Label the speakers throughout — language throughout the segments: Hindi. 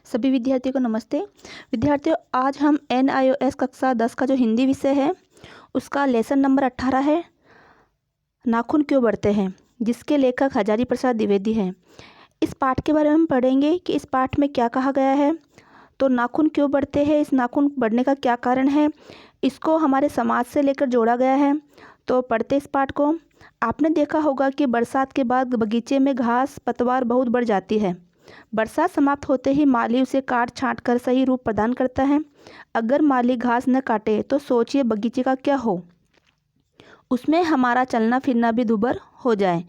Speaker 1: सभी विद्यार्थियों को नमस्ते। विद्यार्थियों, आज हम NIOS कक्षा 10 का जो हिंदी विषय है उसका लेसन नंबर 18 है, नाखून क्यों बढ़ते हैं, जिसके लेखक हजारी प्रसाद द्विवेदी हैं। इस पाठ के बारे में हम पढ़ेंगे कि इस पाठ में क्या कहा गया है, तो नाखून क्यों बढ़ते हैं, इस नाखून बढ़ने का क्या कारण है, इसको हमारे समाज से लेकर जोड़ा गया है। तो पढ़ते इस पाठ को। आपने देखा होगा कि बरसात के बाद बगीचे में घास पतवार बहुत बढ़ जाती है। बरसात समाप्त होते ही माली उसे काट छांट कर सही रूप प्रदान करता है। अगर माली घास न काटे तो सोचिए बगीचे का क्या हो, उसमें हमारा चलना फिरना भी दुभर हो जाए,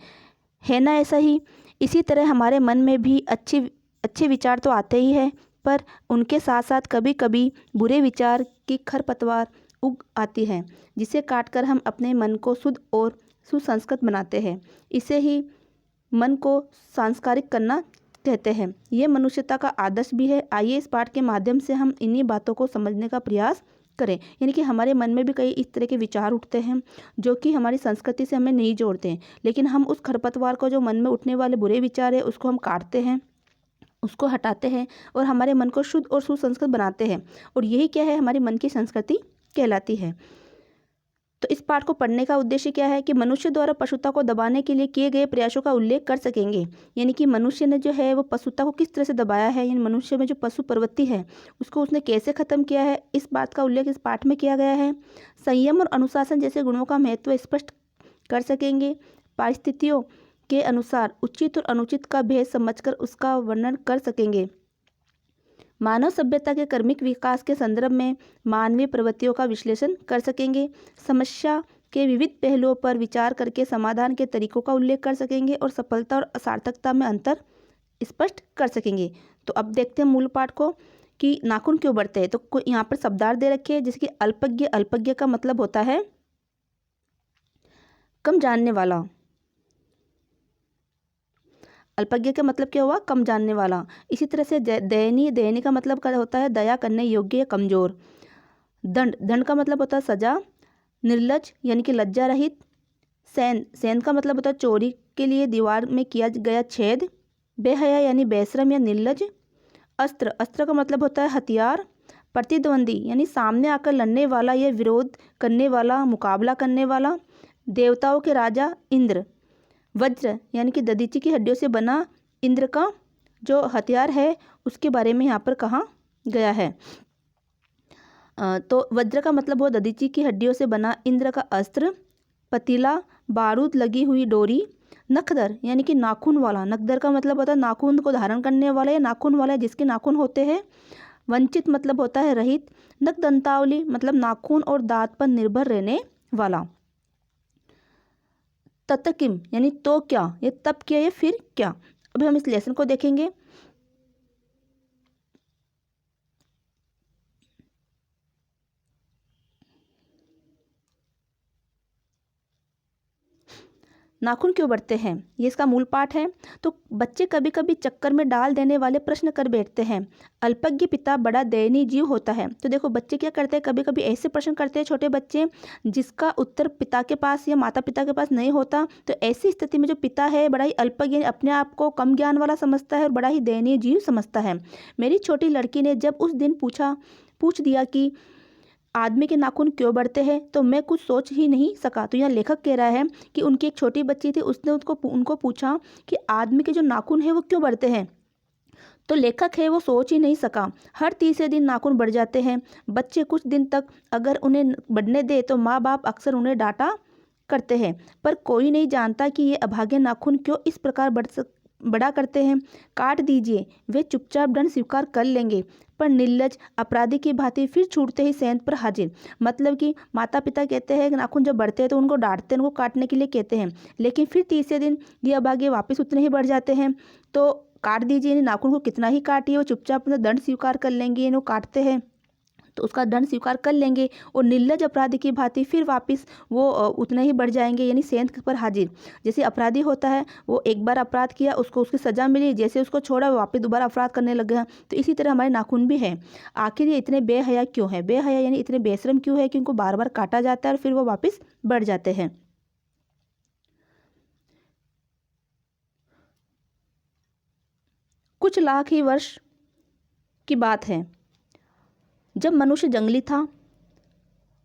Speaker 1: है ना। ऐसा ही इसी तरह हमारे मन में भी अच्छे विचार तो आते ही हैं, पर उनके साथ साथ कभी कभी बुरे विचार की खरपतवार उग आती है, जिसे काटकर हम अपने मन को शुद्ध और सुसंस्कृत बनाते हैं। इसे ही मन को सांस्कारिक करना कहते हैं। ये मनुष्यता का आदर्श भी है। आइए इस पाठ के माध्यम से हम इन्हीं बातों को समझने का प्रयास करें। यानी कि हमारे मन में भी कई इस तरह के विचार उठते हैं जो कि हमारी संस्कृति से हमें नहीं जोड़ते हैं, लेकिन हम उस खरपतवार को, जो मन में उठने वाले बुरे विचार है, उसको हम काटते हैं, उसको हटाते हैं और हमारे मन को शुद्ध और सुसंस्कृत बनाते हैं। और यही क्या है, हमारे मन की संस्कृति कहलाती है। तो इस पाठ को पढ़ने का उद्देश्य क्या है कि मनुष्य द्वारा पशुता को दबाने के लिए किए गए प्रयासों का उल्लेख कर सकेंगे। यानी कि मनुष्य ने जो है वो पशुता को किस तरह से दबाया है, यानी मनुष्य में जो पशु प्रवृत्ति है उसको उसने कैसे खत्म किया है, इस बात का उल्लेख इस पाठ में किया गया है। संयम और अनुशासन जैसे गुणों का महत्व स्पष्ट कर सकेंगे। परिस्थितियों के अनुसार उचित और अनुचित का भेद समझकर उसका वर्णन कर सकेंगे। मानव सभ्यता के कर्मिक विकास के संदर्भ में मानवीय प्रवृत्तियों का विश्लेषण कर सकेंगे। समस्या के विविध पहलुओं पर विचार करके समाधान के तरीकों का उल्लेख कर सकेंगे और सफलता और असार्थकता में अंतर स्पष्ट कर सकेंगे। तो अब देखते हैं मूल पाठ को कि नाखून क्यों बढ़ते हैं। तो यहाँ पर शब्दार्थ दे रखे हैं, जैसे कि अल्पज्ञ। अल्पज्ञ का मतलब होता है कम जानने वाला। अल्पज्ञ का मतलब क्या हुआ, कम जानने वाला। इसी तरह से दयनीय। दयनीय का मतलब क्या होता है, दया करने योग्य या कमजोर। दंड। दंड का मतलब होता है सजा। निर्लज यानी कि लज्जा रहित। सैन। सैन का मतलब होता है चोरी के लिए दीवार में किया गया छेद। बेहया यानी बेशरम या निर्लज। अस्त्र। अस्त्र का मतलब होता है हथियार। प्रतिद्वंदी यानी सामने आकर लड़ने वाला या विरोध करने वाला, मुकाबला करने वाला। देवताओं के राजा इंद्र। वज्र यानी कि दधीचि की हड्डियों से बना इंद्र का जो हथियार है उसके बारे में यहाँ पर कहा गया है। तो वज्र का मतलब वो दधीचि की हड्डियों से बना इंद्र का अस्त्र। पतीला, बारूद लगी हुई डोरी। नखदर यानी कि नाखून वाला। नखदर का मतलब होता है नाखून को धारण करने वाला या नाखून वाला, जिसके नाखून होते हैं। वंचित मतलब होता है रहित। नखदंतावली मतलब नाखून और दांत पर निर्भर रहने वाला। ततकिम यानी तो क्या, ये तब क्या, ये फिर क्या। अभी हम इस लेसन को देखेंगे। नाखून क्यों बढ़ते हैं, ये इसका मूल पाठ है। तो बच्चे कभी कभी चक्कर में डाल देने वाले प्रश्न कर बैठते हैं। अल्पज्ञ पिता बड़ा दयनीय जीव होता है। तो देखो बच्चे क्या करते हैं, कभी कभी ऐसे प्रश्न करते हैं छोटे बच्चे जिसका उत्तर पिता के पास या माता पिता के पास नहीं होता। तो ऐसी स्थिति में जो पिता है बड़ा ही अल्पज्ञ, अपने आप को कम ज्ञान वाला समझता है और बड़ा ही दयनीय जीव समझता है। मेरी छोटी लड़की ने जब उस दिन पूछ दिया कि आदमी के नाखून क्यों बढ़ते हैं, तो मैं कुछ सोच ही नहीं सका। तो यहाँ लेखक कह रहा है कि उनकी एक छोटी बच्ची थी, उसने उनको पूछा कि आदमी के जो नाखून है वो क्यों बढ़ते हैं। तो लेखक है वो सोच ही नहीं सका। हर तीसरे दिन नाखून बढ़ जाते हैं। बच्चे कुछ दिन तक अगर उन्हें बढ़ने दे तो माँ बाप अक्सर उन्हें डांटा करते हैं, पर कोई नहीं जानता कि ये अभागे नाखून क्यों इस प्रकार बड़ा करते हैं। काट दीजिए, वे चुपचाप दंड स्वीकार कर लेंगे, पर निर्लज अपराधी की भांति फिर छूटते ही सेंध पर हाजिर। मतलब कि माता पिता कहते हैं कि नाखून जब बढ़ते हैं तो उनको डांटते हैं, उनको काटने के लिए कहते हैं, लेकिन फिर तीसरे दिन ये अभागे वापस उतने ही बढ़ जाते हैं। तो काट दीजिए, यानी नाखून को कितना ही काटिए वो चुपचाप अपना दंड स्वीकार कर लेंगे। इन्हें काटते हैं तो उसका दंड स्वीकार कर लेंगे और निर्लज अपराधी की भांति फिर वापस वो उतने ही बढ़ जाएंगे, यानी सेंध पर हाजिर। जैसे अपराधी होता है, वो एक बार अपराध किया, उसको उसकी सजा मिली, जैसे उसको छोड़ा वापस दोबारा अपराध करने लग गया। तो इसी तरह हमारे नाखून भी है। आखिर ये इतने बेहया क्यों है, बेहया यानी इतने बेशरम क्यों है कि उनको बार बार काटा जाता है और फिर वो वापस बढ़ जाते हैं। कुछ लाख ही वर्ष की बात है जब मनुष्य जंगली था,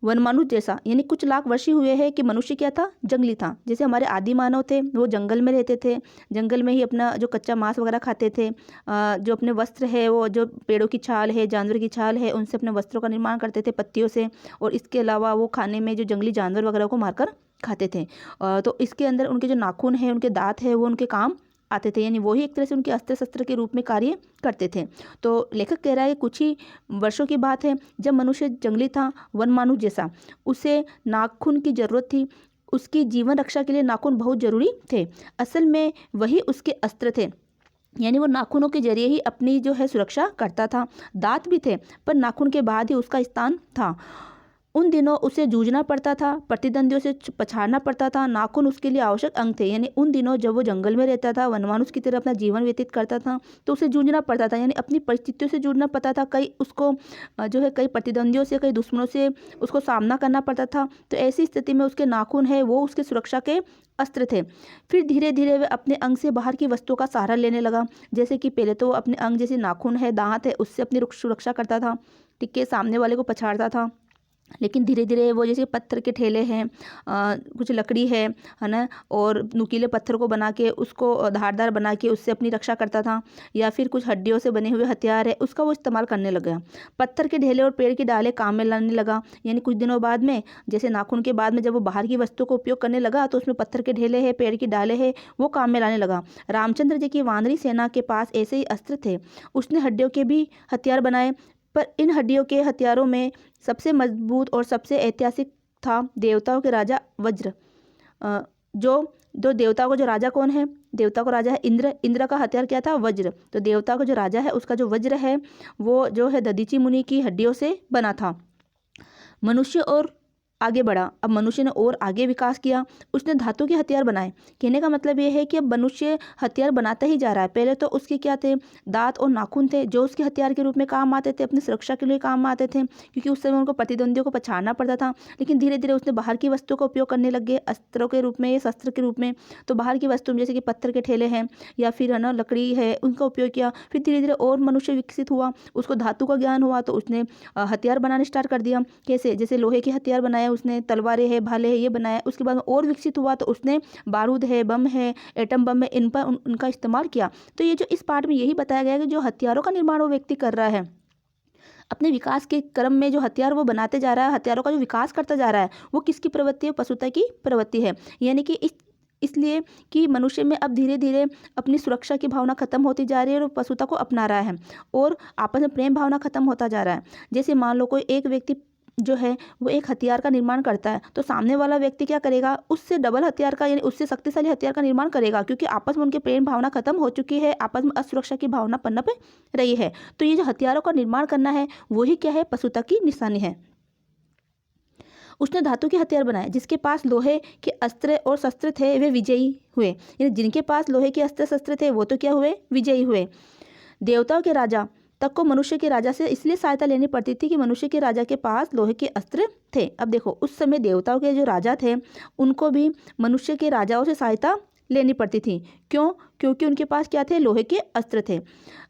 Speaker 1: वनमानुष जैसा, यानी कुछ लाख वर्ष ही हुए हैं कि मनुष्य क्या था, जंगली था। जैसे हमारे आदि मानव थे वो जंगल में रहते थे, जंगल में ही अपना जो कच्चा मांस वगैरह खाते थे, जो अपने वस्त्र है वो जो पेड़ों की छाल है, जानवर की छाल है, उनसे अपने वस्त्रों का निर्माण करते थे पत्तियों से। और इसके अलावा वो खाने में जो जंगली जानवर वगैरह को मारकर खाते थे। तो इसके अंदर उनके जो नाखून है, उनके दांत है, वो उनके काम आते थे, यानी वही एक तरह से उनके अस्त्र शस्त्र के रूप में कार्य करते थे। तो लेखक कह रहा है कि कुछ ही वर्षों की बात है जब मनुष्य जंगली था, वनमानुष जैसा, उसे नाखून की जरूरत थी। उसकी जीवन रक्षा के लिए नाखून बहुत जरूरी थे। असल में वही उसके अस्त्र थे, यानी वो नाखूनों के जरिए ही अपनी जो है सुरक्षा करता था। दांत भी थे पर नाखून के बाद ही उसका स्थान था। उन दिनों उसे जूझना पड़ता था, प्रतिद्वंदियों से पछाड़ना पड़ता था। नाखून उसके लिए आवश्यक अंग थे, यानी उन दिनों जब वो जंगल में रहता था, वनमानुष की तरह अपना जीवन व्यतीत करता था, तो उसे जूझना पड़ता था, यानी अपनी परिस्थितियों से जूझना पड़ता था। कई उसको जो है कई प्रतिद्वंदियों से, कई दुश्मनों से उसको सामना करना पड़ता था। तो ऐसी स्थिति में उसके नाखून है वो उसके सुरक्षा के अस्त्र थे। फिर धीरे धीरे वह अपने अंग से बाहर की वस्तुओं का सहारा लेने लगा। जैसे कि पहले तो वो अपने अंग जैसे नाखून है, दांत है, उससे अपनी सुरक्षा करता था, ठीक है, सामने वाले को पछाड़ता था। लेकिन धीरे धीरे वो जैसे पत्थर के ठेले हैं, कुछ लकड़ी है ना, और नुकीले पत्थर को बना के उसको धारदार बना के उससे अपनी रक्षा करता था। या फिर कुछ हड्डियों से बने हुए हथियार है, उसका वो इस्तेमाल करने लगा। पत्थर के ढेले और पेड़ की डालें काम में लाने लगा। यानी कुछ दिनों बाद में, जैसे नाखून के बाद में जब वो बाहर की वस्तु को उपयोग करने लगा, तो उसमें पत्थर के ढेले है, पेड़ की डालें है, वो काम में लाने लगा। रामचंद्र जी की वानरी सेना के पास ऐसे ही अस्त्र थे। उसने हड्डियों के भी हथियार बनाए, पर इन हड्डियों के हथियारों में सबसे मजबूत और सबसे ऐतिहासिक था देवताओं के राजा वज्र। जो जो देवताओं का जो राजा कौन है, देवताओं का राजा है इंद्र। इंद्र का हथियार क्या था, वज्र। तो देवताओं का जो राजा है उसका जो वज्र है वो जो है दधीचि मुनि की हड्डियों से बना था। मनुष्य और आगे बढ़ा। अब मनुष्य ने और आगे विकास किया, उसने धातु के हथियार बनाए। कहने का मतलब ये है कि अब मनुष्य हथियार बनाता ही जा रहा है। पहले तो उसके क्या थे, दांत और नाखून थे, जो उसके हथियार के रूप में काम आते थे, अपनी सुरक्षा के लिए काम आते थे, क्योंकि उस समय उनको प्रतिद्वंदियों को पछाड़ना पड़ता था। लेकिन धीरे धीरे उसने बाहर की वस्तुओं का उपयोग करने लग गए, अस्त्रों के रूप में या शस्त्र के रूप में। तो बाहर की वस्तु जैसे कि पत्थर के ठेले हैं या फिर है ना लकड़ी है, उनका उपयोग किया। फिर धीरे धीरे और मनुष्य विकसित हुआ, उसको धातु का ज्ञान हुआ, तो उसने हथियार बनाने स्टार्ट कर दिया। कैसे, जैसे लोहे के हथियार बनाए उसने, तलवारें है, भाले है, ये बनाया। उसके बाद में और विकसित हुआ तो उसने बारूद है, बम है, एटम बम है, इन पर उनका इस्तेमाल किया। तो ये जो इस पार्ट में यही बताया गया है कि जो हथियारों का निर्माण वो व्यक्ति कर रहा है, अपने विकास के क्रम में जो हथियार वो बनाते जा रहा है, हथियारों का जो विकास करता जा रहा है, वो किसकी प्रवृत्ति है, पशुता की प्रवृत्ति है। यानी कि इसलिए कि मनुष्य में अब धीरे धीरे अपनी सुरक्षा की भावना खत्म होती जा रही है और पशुता को अपना रहा है, और आपस में प्रेम भावना खत्म होता जा रहा है। जैसे मान लो कोई एक व्यक्ति जो है वो एक हथियार का निर्माण करता है, तो सामने वाला व्यक्ति क्या करेगा, उससे डबल हथियार का, यानी उससे शक्तिशाली हथियार का निर्माण करेगा, क्योंकि आपस में उनके प्रेम भावना खत्म हो चुकी है, आपस में असुरक्षा की भावना पनप रही है। तो ये जो हथियारों का निर्माण करना है वही क्या है, पशुता की निशानी है। उसने धातु के हथियार बनाए, जिसके पास लोहे के अस्त्र और शस्त्र थे वे विजयी हुए। यानी जिनके पास लोहे के अस्त्र शस्त्र थे वो तो क्या हुए, विजयी हुए। देवताओं के राजा तक को मनुष्य के राजा से इसलिए सहायता लेनी पड़ती थी कि मनुष्य के राजा के पास लोहे के अस्त्र थे। अब देखो, उस समय देवताओं के जो राजा थे उनको भी मनुष्य के राजाओं से सहायता लेनी पड़ती थी। क्यों, क्योंकि उनके पास क्या थे, लोहे के अस्त्र थे।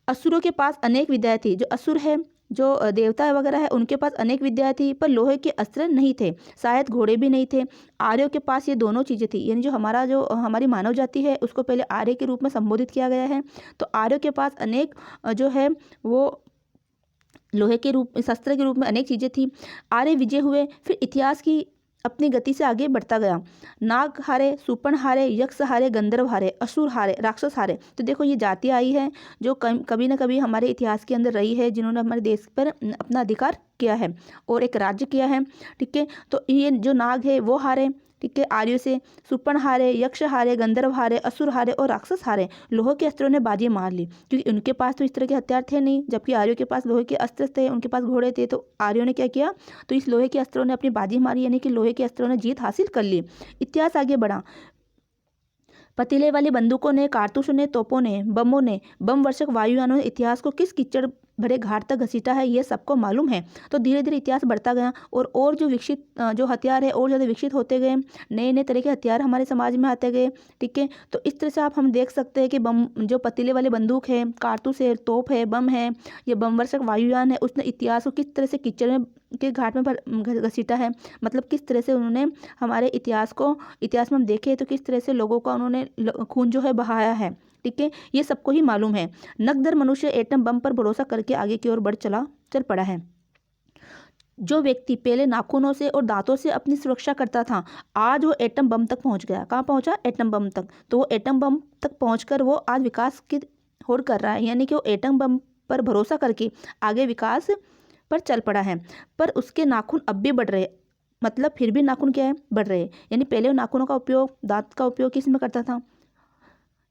Speaker 1: असुरों के पास अनेक विद्याएं थी। जो असुर है, जो देवता वगैरह है, उनके पास अनेक विद्याएं थी, पर लोहे के अस्त्र नहीं थे, शायद घोड़े भी नहीं थे। आर्यों के पास ये दोनों चीज़ें थी। यानी जो हमारी मानव जाति है उसको पहले आर्य के रूप में संबोधित किया गया है। तो आर्यों के पास अनेक जो है वो लोहे के रूप, शस्त्र के रूप में अनेक चीज़ें थी। आर्य विजय हुए, फिर इतिहास की अपनी गति से आगे बढ़ता गया। नाग हारे, सुपर्ण हारे, यक्ष हारे, गंधर्व हारे, असुर हारे, राक्षस हारे। तो देखो ये जातियाँ आई है जो कभी ना कभी हमारे इतिहास के अंदर रही है, जिन्होंने हमारे देश पर अपना अधिकार किया है और एक राज्य किया है, ठीक है। तो ये जो नाग है वो हारे, ठीक है, आर्यों से। सुपर्ण हारे, यक्ष हारे, गंधर्व हारे, असुर हारे और राक्षस हारे। लोहे के अस्त्रों ने बाजी मार ली, क्योंकि उनके पास तो इस तरह के हथियार थे नहीं, जबकि आर्यों के पास लोहे के अस्त्र थे, उनके पास घोड़े थे। तो आर्यों ने क्या किया, तो इस लोहे के अस्त्रों ने अपनी बाजी मारी, यानी कि लोहे के अस्त्रों ने जीत हासिल कर ली। इतिहास आगे बढ़ा। पतीले वाली बंदूकों ने, कारतूसों ने, तोपों ने, बमों ने, बम वर्षक वायुयानों ने इतिहास को किस कीचड़ भरे घाट तक घसीटा है, ये सबको मालूम है। तो धीरे धीरे इतिहास बढ़ता गया और जो विकसित जो हथियार है और ज़्यादा विकसित होते गए, नए नए तरह के हथियार हमारे समाज में आते गए। ठीक है, तो इस तरह से हम देख सकते हैं कि बम, जो पतीले वाले बंदूक है, कारतूस है, तोप है, बम है, ये बमवर्षक वायुयान है, उसने इतिहास को किस तरह से कीचड़ में के घाट में घसीटा है। मतलब किस तरह से उन्होंने हमारे इतिहास में हम देखें तो किस तरह से लोगों का उन्होंने खून जो है बहाया है। ठीक है, ये सबको ही मालूम है। नकदर मनुष्य एटम बम पर भरोसा करके आगे की ओर चल पड़ा है। जो व्यक्ति पहले नाखूनों से और दांतों से अपनी सुरक्षा करता था, आज वो एटम बम तक पहुंच गया। कहाँ पहुंचा? एटम बम तक। तो वो एटम बम तक पहुंचकर वो आज विकास की होड़ कर रहा है, यानी कि वो एटम बम पर भरोसा करके आगे विकास पर चल पड़ा है। पर उसके नाखून अब भी बढ़ रहे, मतलब फिर भी नाखून क्या है? बढ़ रहे। यानी पहले वो नाखूनों का उपयोग, दांत का उपयोग किस में करता था?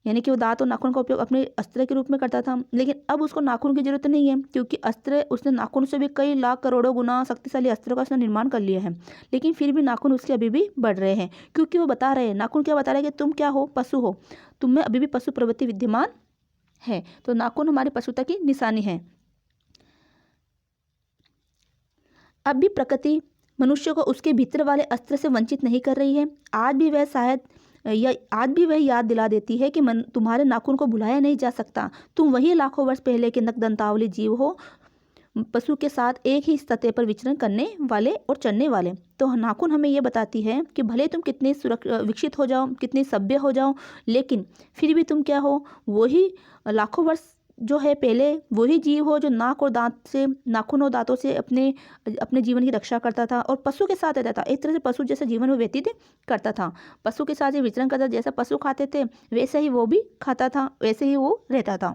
Speaker 1: यानी कि वो दांत और नाखून का उपयोग अपने अस्त्र के रूप में करता था। लेकिन अब उसको नाखून की जरूरत नहीं है, क्योंकि अस्त्र उसने नाखून से भी कई लाख करोड़ों गुना शक्तिशाली अस्त्रों का उसने निर्माण कर लिया है। लेकिन फिर भी नाखून उसके अभी भी बढ़ रहे हैं, क्योंकि वो बता रहे हैं, नाखून क्या बता रहे हैं कि तुम क्या हो? पशु हो, तुम में अभी भी पशु प्रवृत्ति विद्यमान है। तो नाखून हमारी पशुता की निशानी है। अब भी प्रकृति मनुष्य को उसके भीतर वाले अस्त्र से वंचित नहीं कर रही है। आज भी वह याद दिला देती है कि तुम्हारे नाखून को भुलाया नहीं जा सकता। तुम वही लाखों वर्ष पहले के नखदंतावली जीव हो, पशु के साथ एक ही सतह पर विचरण करने वाले और चलने वाले। तो नाखून हमें ये बताती है कि भले तुम कितने विकसित हो जाओ, कितने सभ्य हो जाओ, लेकिन फिर भी तुम क्या हो? वही लाखों वर्ष जो है पहले वही जीव हो जो नाक और दांत से, नाखून और दांतों से अपने जीवन की रक्षा करता था और पशु के साथ रहता था। एक तरह से पशु जैसा जीवन वो व्यतीत करता था, पशु के साथ ये विचरण करता था। जैसा पशु खाते थे वैसे ही वो भी खाता था, वैसे ही वो रहता था।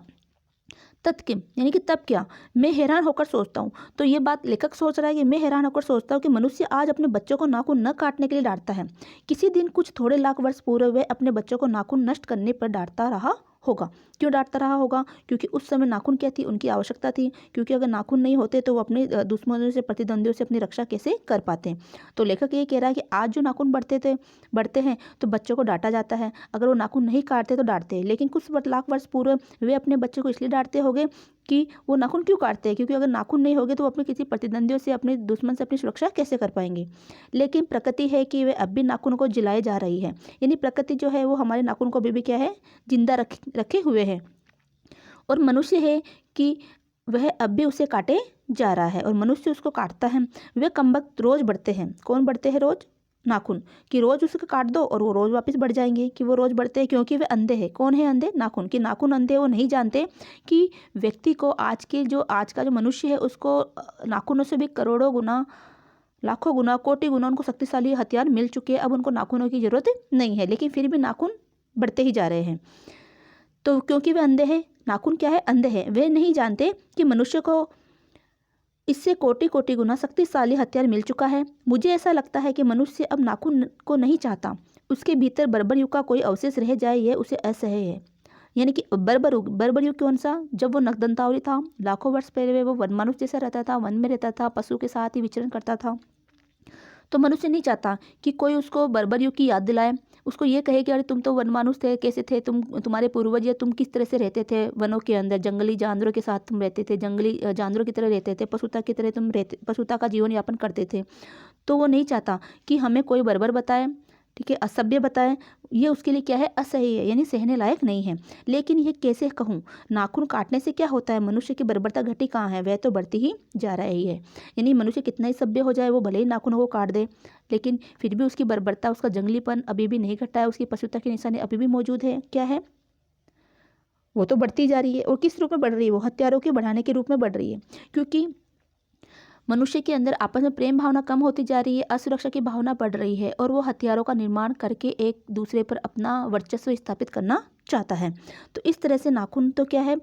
Speaker 1: तत्किम यानी कि तब क्या? मैं हैरान होकर सोचता हूँ। तो ये बात लेखक सोच रहा है कि मैं हैरान होकर सोचता हूँ कि मनुष्य आज अपने बच्चों को नाखून न काटने के लिए डांटता है। किसी दिन कुछ थोड़े लाख वर्ष पूर्व वह अपने बच्चों को नाखून नष्ट करने पर डांटता रहा होगा। क्यों डांटता रहा होगा? क्योंकि उस समय नाखून क्या थी? उनकी आवश्यकता थी। क्योंकि अगर नाखून नहीं होते तो वो अपने दुश्मनों से, प्रतिद्वंदियों से अपनी रक्षा कैसे कर पाते? तो लेखक ये कह रहा है कि आज जो नाखून बढ़ते हैं तो बच्चों को डांटा जाता है। अगर वो नाखून नहीं काटते तो डांटते हैं। लेकिन कुछ लाख वर्ष पूर्व वे अपने बच्चों को इसलिए डांटते होंगे कि वो नाखून क्यों काटते हैं? क्योंकि अगर नाखून नहीं होगे तो वो अपने किसी प्रतिद्वंदियों से, अपने दुश्मन से अपनी सुरक्षा कैसे कर पाएंगे? लेकिन प्रकृति है कि वे अब भी नाखून को जलाए जा रही है। यानी प्रकृति जो है वो हमारे नाखून को अभी भी क्या है? जिंदा रखे हुए है। और मनुष्य है कि वह अब भी उसे काटे जा रहा है और मनुष्य उसको काटता है। वे कमबख्त रोज बढ़ते हैं। कौन बढ़ते हैं? रोज नाखून, कि रोज उसको काट दो और वो रोज वापस बढ़ जाएंगे। कि वो रोज बढ़ते हैं क्योंकि वे अंधे हैं। कौन है अंधे? नाखून। कि नाखून अंधे, वो नहीं जानते कि व्यक्ति को आज का जो मनुष्य है उसको नाखूनों से भी करोड़ों गुना, लाखों गुना, कोटि गुना उनको शक्तिशाली हथियार मिल चुके हैं। अब उनको नाखूनों की जरूरत नहीं है, लेकिन फिर भी नाखून बढ़ते ही जा रहे हैं। तो क्योंकि वे अंधे हैं, नाखून क्या है? अंधे हैं। वे नहीं जानते कि मनुष्य को इससे कोटि कोटि गुना शक्तिशाली हथियार मिल चुका है। मुझे ऐसा लगता है कि मनुष्य अब नाखून को नहीं चाहता। उसके भीतर बर्बर युग का कोई अवशेष रह जाए, यह उसे असह्य है। यानी कि बर्बर युग कौन सा? जब वो नखदंतावली था, लाखों वर्ष पहले वो वन मनुष्य जैसा रहता था, वन में रहता था, पशु के साथ ही विचरण करता था। तो मनुष्य नहीं चाहता कि कोई उसको बर्बर युग की याद दिलाए, उसको ये कहे कि अरे तुम तो वन मानुष थे, कैसे थे तुम्हारे पूर्वज, या तुम किस तरह से रहते थे वनों के अंदर, जंगली जानवरों के साथ तुम रहते थे, जंगली जानवरों की तरह रहते थे, पशुता की तरह तुम रहते, पशुता का जीवन यापन करते थे। तो वो नहीं चाहता कि हमें कोई बर्बर बताए, ठीक है, असभ्य बताए। ये उसके लिए क्या है? असह्य है, यानी सहने लायक नहीं है। लेकिन ये कैसे कहूँ? नाखून काटने से क्या होता है? मनुष्य की बर्बरता घटी कहाँ है? वह तो बढ़ती ही जा रही है। यानी मनुष्य कितना ही सभ्य हो जाए, वो भले ही नाखूनों को काट दे, लेकिन फिर भी उसकी बर्बरता, उसका जंगलीपन अभी भी नहीं घटा है। उसकी पशुता की निशानी अभी भी मौजूद है। क्या है? वो तो बढ़ती जा रही है। और किस रूप में बढ़ रही है? वो हथियारों के बढ़ाने के रूप में बढ़ रही है। क्योंकि मनुष्य के अंदर आपस में प्रेम भावना कम होती जा रही है, असुरक्षा की भावना बढ़ रही है और वो हथियारों का निर्माण करके एक दूसरे पर अपना वर्चस्व स्थापित करना चाहता है। तो इस तरह से नाखून तो क्या है?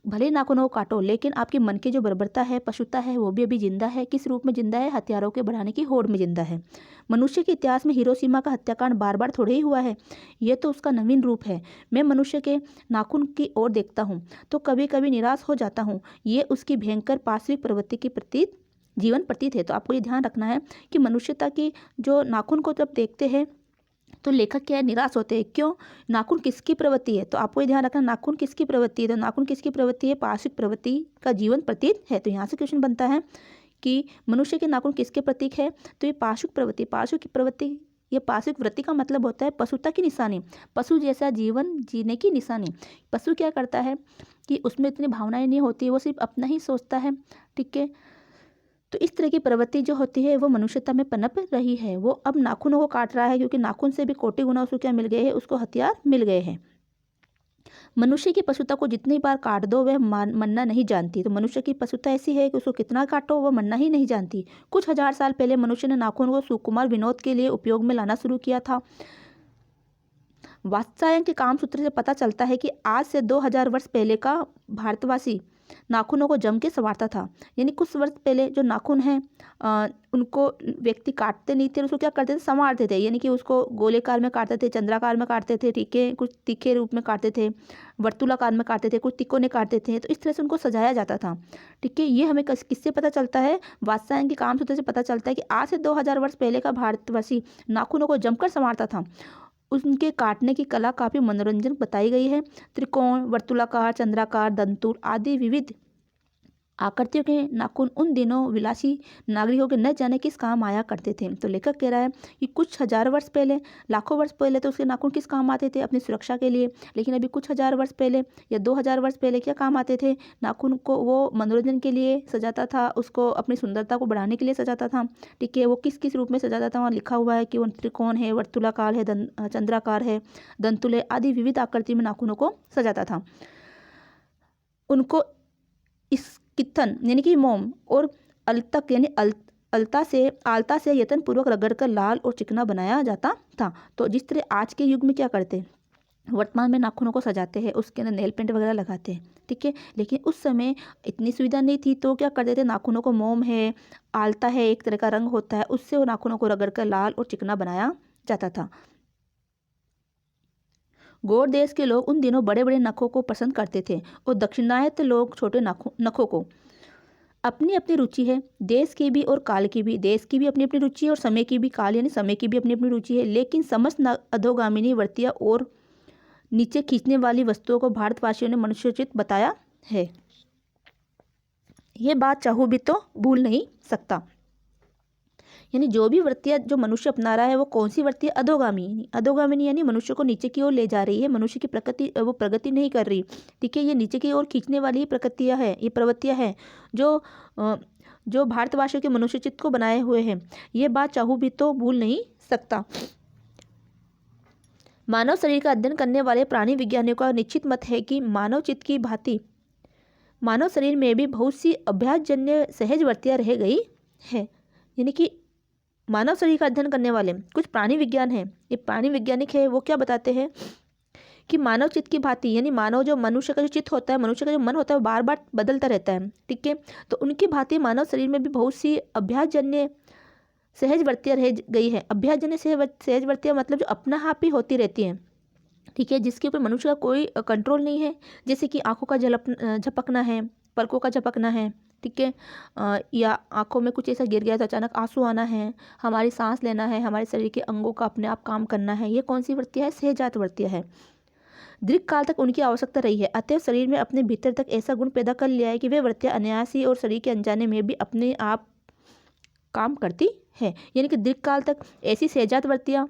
Speaker 1: भले नाखूनों को काटो, लेकिन आपके मन की जो बर्बरता है, पशुता है, वो भी अभी जिंदा है। किस रूप में जिंदा है? हथियारों के बढ़ाने की होड़ में जिंदा है। मनुष्य के इतिहास में हिरोशिमा का हत्याकांड बार बार थोड़े ही हुआ है, यह तो उसका नवीन रूप है। मैं मनुष्य के नाखून की ओर देखता हूँ तो कभी कभी निराश हो जाता हूँ। ये उसकी भयंकर पार्श्विक प्रवृत्ति की जीवन प्रतीत है। तो आपको ये ध्यान रखना है कि मनुष्यता की जो नाखून को जब देखते हैं तो लेखक क्या है, निराश होते हैं। क्यों? नाखून किसकी प्रवृत्ति है? तो आपको ये ध्यान रखना, नाखून किसकी प्रवृत्ति है? तो नाखून किसकी प्रवृत्ति है? पार्श्विक प्रवृत्ति का जीवन प्रतीक है। तो यहाँ से क्वेश्चन बनता है कि मनुष्य के नाखून किसके प्रतीक है? तो ये पार्श्विक प्रवृत्ति, पार्श्विक प्रवृत्ति, ये पार्श्विक वृत्ति का मतलब होता है पशुता की निशानी, पशु जैसा जीवन जीने की निशानी। पशु क्या करता है कि उसमें इतनी भावनाएं नहीं होती, वो सिर्फ अपना ही सोचता है। ठीक है, तो इस तरह की प्रवृत्ति जो होती है वो मनुष्यता में पनप रही है। वो अब नाखूनों को काट रहा है, क्योंकि नाखून से भी कोटि गुना उसको क्या मिल गए हैं? उसको हथियार मिल गए हैं। मनुष्य की पशुता को जितनी बार काट दो वह मरना नहीं जानती। तो मनुष्य की पशुता ऐसी है कि उसको कितना काटो वह मरना ही नहीं जानती। कुछ हजार साल पहले मनुष्य ने नाखून को सुकुमार विनोद के लिए उपयोग में लाना शुरू किया था। वात्स्यायन के काम सूत्र से पता चलता है कि आज से 2000 वर्ष पहले का भारतवासी नाखूनों को जम के संवारता था। यानी कुछ वर्ष पहले जो नाखून हैं उनको व्यक्ति काटते नहीं थे, उसको क्या करते थे? संवारते थे। यानी कि उसको गोलेकार में काटते थे, चंद्राकार में काटते थे, ठीक है, कुछ तीखे रूप में काटते थे, वर्तुलाकार में काटते थे, कुछ तिकोने काटते थे। तो इस तरह से उनको सजाया जाता था। ठीक है, ये हमें किससे पता चलता है? वात्स्यायन के काम सूत्र से पता चलता है कि आज से 2000 वर्ष पहले का भारतवासी नाखूनों को जमकर संवारता था। उनके काटने की कला काफ़ी मनोरंजन बताई गई है। त्रिकोण, वर्तुलाकार, चंद्राकार, दंतुल आदि विविध आकृतियों के नाखून उन दिनों विलासी नागरिकों के न जाने किस काम आया करते थे। तो लेखक कह रहा है कि कुछ हजार वर्ष पहले, लाखों वर्ष पहले तो उसके नाखून किस काम आते थे? अपनी सुरक्षा के लिए। लेकिन अभी कुछ हजार वर्ष पहले या 2000 वर्ष पहले क्या काम आते थे? नाखून को वो मनोरंजन के लिए सजाता था, उसको अपनी सुंदरता को बढ़ाने के लिए सजाता था। ठीक है, वो किस किस रूप में सजाता था? वहाँ लिखा हुआ है कि वो त्रिकोण है, वर्तुलाकार है, चंद्राकार है, दंतुल है आदि विविध आकृति में नाखूनों को सजाता था। उनको इस कित्थन यानी कि मोम और अलतक यानी आलता से यत्नपूर्वक रगड़कर लाल और चिकना बनाया जाता था। तो जिस तरह आज के युग में क्या करते, वर्तमान में नाखूनों को सजाते हैं, उसके अंदर नेल पेंट वगैरह लगाते हैं। ठीक है, लेकिन उस समय इतनी सुविधा नहीं थी, तो क्या करते थे? नाखूनों को मोम है, आलता है, एक तरह का रंग होता है, उससे वो नाखूनों को रगड़कर लाल और चिकना बनाया जाता था। गौड़ देश के लोग उन दिनों बड़े बड़े नखों को पसंद करते थे और दक्षिणायत लोग छोटे नखों को। अपनी अपनी रुचि है, देश की भी और काल की भी। देश की भी अपनी अपनी रुचि है और समय की भी, काल यानी समय की भी अपनी अपनी रुचि है। लेकिन समस्त अधोगामिनी वृत्तियां और नीचे खींचने वाली वस्तुओं को भारतवासियों ने मनुष्योचित बताया है। ये बात चाहूँ भी तो भूल नहीं सकता। यानी जो भी वृत्तियाँ जो मनुष्य अपना रहा है वो कौन सी वृत्ति है? अधोगामिनी यानी मनुष्य को नीचे की ओर ले जा रही है। मनुष्य की प्रकृति वो प्रगति नहीं कर रही। ठीक है, ये नीचे की ओर खींचने वाली प्रकृतियाँ है, ये प्रवृत्तियाँ हैं जो भारतवासियों के मनुष्यचित्त को बनाए हुए हैं। ये बात चाहूँ भी तो भूल नहीं सकता। मानव शरीर का अध्ययन करने वाले प्राणी वैज्ञानिकों का निश्चित मत है कि मानव चित्त की भांति मानव शरीर में भी बहुत सी अभ्यासजन्य सहज वृत्तियाँ रह गई है। यानी कि मानव शरीर का अध्ययन करने वाले कुछ प्राणी विज्ञान है, ये प्राणी वैज्ञानिक है, वो क्या बताते हैं कि मानव चित्त की भांति यानी मानव जो मनुष्य का जो चित्त होता है, मनुष्य का जो मन होता है वो बार बार बदलता रहता है। ठीक है, तो उनकी भांति मानव शरीर में भी बहुत सी अभ्यासजन्य सहज वृत्तियाँ रह गई है। अभ्यासजन्य सहज वृत्तियाँ मतलब जो अपना आप ही होती रहती हैं। ठीक है, जिसके ऊपर मनुष्य का कोई कंट्रोल नहीं है। जैसे कि आंखों का झपकना है, पलकों का झपकना है। ठीक है, या आंखों में कुछ ऐसा गिर गया तो अचानक आंसू आना है, हमारी सांस लेना है, हमारे शरीर के अंगों का अपने आप काम करना है। ये कौन सी वृत्तियाँ है? सहजात वृत्तियाँ है। दीर्घ काल तक उनकी आवश्यकता रही है, अतएव शरीर में अपने भीतर तक ऐसा गुण पैदा कर लिया है कि वे वृत्तियाँ अनायासी और शरीर के अनजाने में भी अपने आप काम करती है। यानी कि दीर्घ काल तक ऐसी सहजात वृत्तियाँ,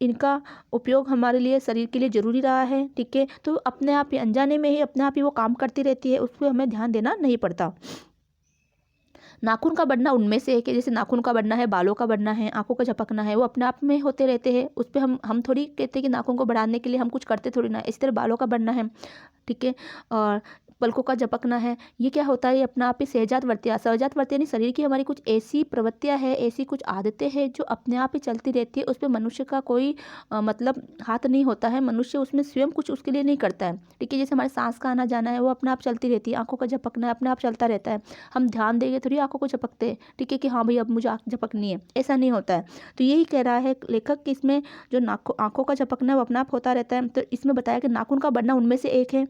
Speaker 1: इनका उपयोग हमारे लिए शरीर के लिए जरूरी रहा है। ठीक है, तो अपने आप ही अनजाने में ही अपने आप ही वो काम करती रहती है, उस पर हमें ध्यान देना नहीं पड़ता। नाखून का बढ़ना उनमें से है कि जैसे नाखून का बढ़ना है, बालों का बढ़ना है, आंखों का झपकना है, वो अपने आप में होते रहते हैं। उस पर हम थोड़ी कहते हैं कि नाखून को बढ़ाने के लिए हम कुछ करते थोड़ी ना। इसी तरह बालों का बढ़ना है, ठीक है, और पलकों का झपकना है, ये क्या होता है? ये अपना आप ही सहजात वृत्तियाँ। सहजात वृत्तियाँ यानी शरीर की हमारी कुछ ऐसी प्रवृत्तियाँ हैं, ऐसी कुछ आदतें हैं जो अपने आप ही चलती रहती है। उस पर मनुष्य का कोई मतलब हाथ नहीं होता है। मनुष्य उसमें स्वयं कुछ उसके लिए नहीं करता है। ठीक है, जैसे हमारे सांस का आना जाना है वो अपने आप चलती रहती है। आंखों का झपकना है, अपने आप चलता रहता है। हम ध्यान देंगे थोड़ी आंखों को झपकते हैं। ठीक है, कि हाँ भाई अब मुझे आँख झपकनी है, ऐसा नहीं होता है। तो यही कह रहा है लेखक कि इसमें जो आंखों का झपकना है वो अपने आप होता रहता है। तो इसमें बताया कि नाखून का बढ़ना उनमें से एक है,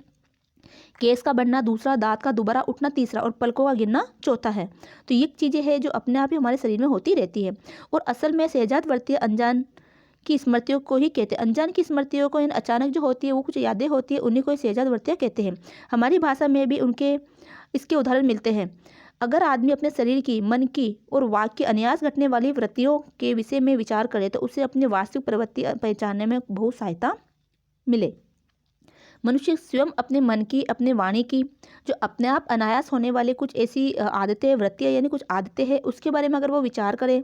Speaker 1: केस का बढ़ना दूसरा, दांत का दोबारा उठना तीसरा और पलकों का गिरना चौथा है। तो ये चीज़ें हैं जो अपने आप ही हमारे शरीर में होती रहती है। और असल में सहजात वृत्तियाँ अनजान की स्मृतियों को ही कहते हैं। अनजान की स्मृतियों को यानी अचानक जो होती है वो कुछ यादें होती है, उन्हीं को सहजाद वृत्तियाँ कहते हैं। हमारी भाषा में भी इसके उदाहरण मिलते हैं। अगर आदमी अपने शरीर की, मन की और वाक्य की अनायास घटने वाली वृत्तियों के विषय में विचार करे तो उसे अपनी वास्तविक प्रवृत्ति पहचानने में बहुत सहायता मिले। मनुष्य स्वयं अपने मन की, अपने वाणी की जो अपने आप अनायास होने वाली कुछ ऐसी आदतें, वृत्तियाँ यानी कुछ आदतें हैं, उसके बारे में अगर वो विचार करे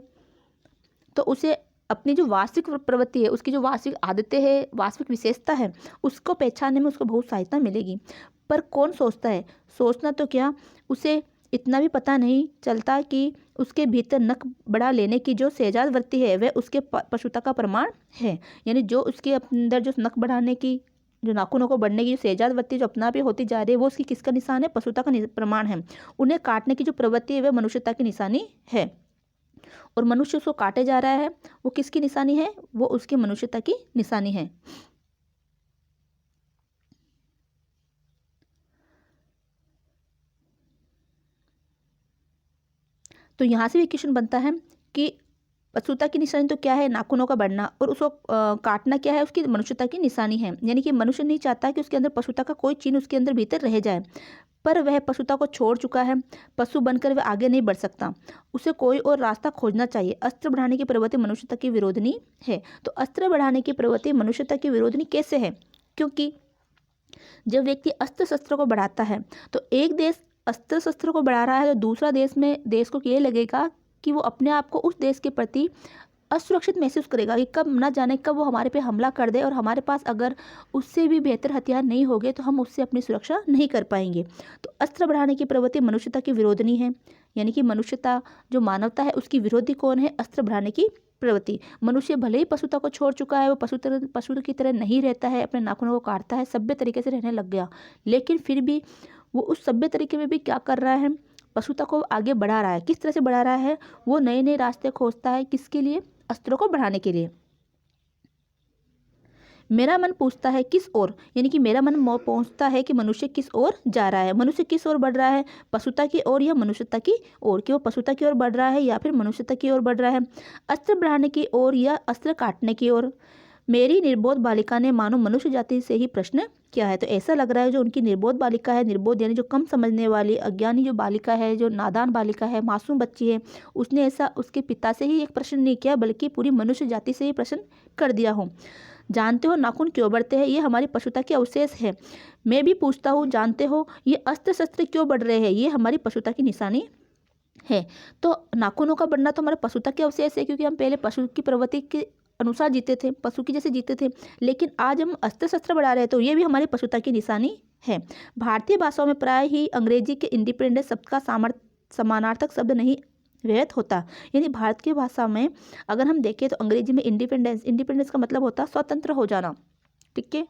Speaker 1: तो उसे अपनी जो वास्तविक प्रवृत्ति है, उसकी जो वास्तविक आदतें हैं, वास्तविक विशेषता है, उसको पहचानने में उसको बहुत सहायता मिलेगी। पर कौन सोचता है? सोचना तो क्या, उसे इतना भी पता नहीं चलता कि उसके भीतर नख बढ़ा लेने की जो सहजाद वृत्ति है वह उसके पशुता का प्रमाण है। यानी जो उसके अंदर जो नख बढ़ाने की, जो नाखूनों को बढ़ने की जो सहजाद वृत्ति जो अपने आप ही होती जा रही है, वो उसकी किसका निशान है? पशुता का प्रमाण है। उन्हें काटने की जो प्रवृत्ति है वह मनुष्यता की निशानी है, और मनुष्य उसको काटे जा रहा है, वो किसकी निशानी है? वो उसकी मनुष्यता की निशानी है। तो यहाँ से भी क्वेश्चन बनता है कि पशुता की निशानी तो क्या है? नाखूनों का बढ़ना, और उसको काटना क्या है? उसकी मनुष्यता की निशानी है। यानी कि मनुष्य नहीं चाहता कि उसके अंदर पशुता का कोई चिन्ह उसके अंदर भीतर रह जाए, पर वह पशुता को छोड़ चुका है। पशु बनकर वह आगे नहीं बढ़ सकता, उसे कोई और रास्ता खोजना चाहिए। अस्त्र बढ़ाने की प्रवृत्ति मनुष्यता की विरोधनी है। तो अस्त्र बढ़ाने की प्रवृत्ति मनुष्यता की विरोधनी कैसे है? क्योंकि जब व्यक्ति अस्त्र शस्त्र को बढ़ाता है तो एक देश अस्त्र शस्त्र को बढ़ा रहा है, तो दूसरा देश को ये लगेगा कि वो अपने आप को उस देश के प्रति असुरक्षित महसूस करेगा कि कब न जाने कब वो हमारे पे हमला कर दे, और हमारे पास अगर उससे भी बेहतर हथियार नहीं होंगे तो हम उससे अपनी सुरक्षा नहीं कर पाएंगे। तो अस्त्र बढ़ाने की प्रवृत्ति मनुष्यता की विरोधनी है। यानी कि मनुष्यता जो मानवता है उसकी विरोधी कौन है? अस्त्र बढ़ाने की प्रवृत्ति। मनुष्य भले ही पशुता को छोड़ चुका है, वो पशु की तरह नहीं रहता है, अपने नाखूनों को काटता है, सभ्य तरीके से रहने लग गया, लेकिन फिर भी वो उस सभ्य तरीके में भी क्या कर रहा है? पशुता को आगे बढ़ा रहा है। किस तरह से बढ़ा रहा है? वो नए नए रास्ते खोजता है। किसके लिए? अस्त्रों को बढ़ाने के लिए। मेरा मन पूछता है किस ओर, यानी कि मेरा मन पहुंचता है कि मनुष्य किस ओर जा रहा है। मनुष्य किस ओर बढ़ रहा है? पशुता की ओर या मनुष्यता की ओर? कि वो पशुता की ओर बढ़ रहा है या फिर मनुष्यता की ओर बढ़ रहा है? अस्त्र बढ़ाने की ओर या अस्त्र काटने की ओर? मेरी निर्बोध बालिका ने मानो मनुष्य जाति से ही प्रश्न किया है। तो ऐसा लग रहा है जो उनकी निर्बोध बालिका है, निर्बोध यानी जो कम समझने वाली, अज्ञानी जो बालिका है, जो नादान बालिका है, मासूम बच्ची है, उसने ऐसा उसके पिता से ही एक प्रश्न नहीं किया, बल्कि पूरी मनुष्य जाति से ही प्रश्न कर दिया हो। जानते हो नाखून क्यों बढ़ते हैं? ये हमारी पशुता के अवशेष है। मैं भी पूछता हूँ, जानते हो ये अस्त्र शस्त्र क्यों बढ़ रहे हैं? ये हमारी पशुता की निशानी है। तो नाखूनों का बढ़ना तो हमारे पशुता के अवशेष है, क्योंकि हम पहले पशु की प्रवृत्ति के अनुसार जीते थे, पशु की जैसे जीते थे, लेकिन आज हम अस्त्र शस्त्र बढ़ा रहे हैं, तो ये भी हमारी पशुता की निशानी है। भारतीय भाषाओं में प्राय ही अंग्रेजी के इंडिपेंडेंस शब्द का समानार्थक शब्द नहीं व्यर्थ होता। यानी भारत की भाषा में अगर हम देखें तो अंग्रेजी में इंडिपेंडेंस का मतलब होता है स्वतंत्र हो जाना, ठीक है,